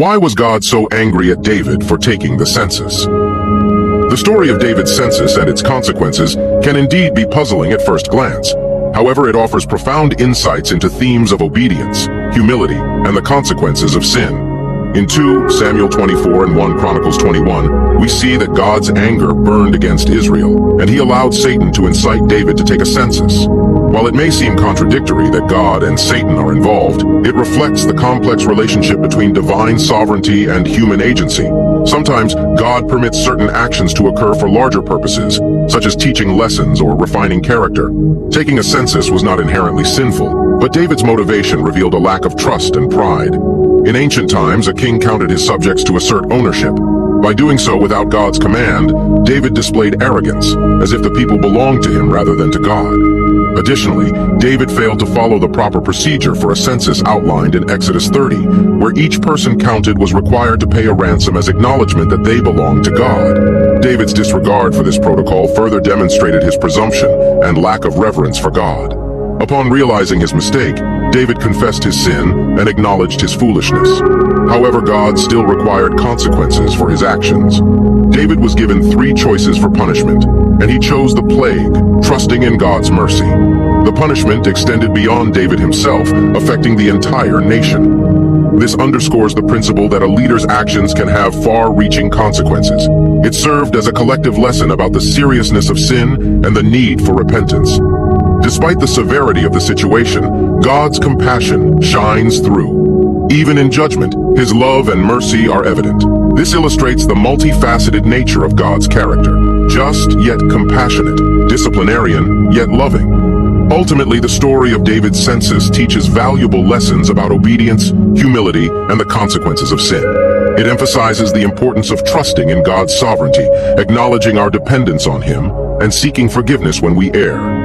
Why was God so angry at David for taking the census? The story of David's census and its consequences can indeed be puzzling at first glance. However, it offers profound insights into themes of obedience, humility, and the consequences of sin. In 2 Samuel 24 and 1 Chronicles 21, we see that God's anger burned against Israel, and he allowed Satan to incite David to take a census. While it may seem contradictory that God and Satan are involved, it reflects the complex relationship between divine sovereignty and human agency. Sometimes, God permits certain actions to occur for larger purposes, such as teaching lessons or refining character. Taking a census was not inherently sinful, but David's motivation revealed a lack of trust and pride. In ancient times, a king counted his subjects to assert ownership. By doing so without God's command, David displayed arrogance, as if the people belonged to him rather than to God. Additionally, David failed to follow the proper procedure for a census outlined in Exodus 30, where each person counted was required to pay a ransom as acknowledgement that they belonged to God. David's disregard for this protocol further demonstrated his presumption and lack of reverence for God. Upon realizing his mistake, David confessed his sin and acknowledged his foolishness. However, God still required consequences for his actions. David was given 3 choices for punishment, and he chose the plague, trusting in God's mercy. The punishment extended beyond David himself, affecting the entire nation. This underscores the principle that a leader's actions can have far-reaching consequences. It served as a collective lesson about the seriousness of sin and the need for repentance. Despite the severity of the situation, God's compassion shines through. Even in judgment, his love and mercy are evident. This illustrates the multifaceted nature of God's character, just yet compassionate, disciplinarian yet loving. Ultimately, the story of David's census teaches valuable lessons about obedience, humility, and the consequences of sin. It emphasizes the importance of trusting in God's sovereignty, acknowledging our dependence on him, and seeking forgiveness when we err.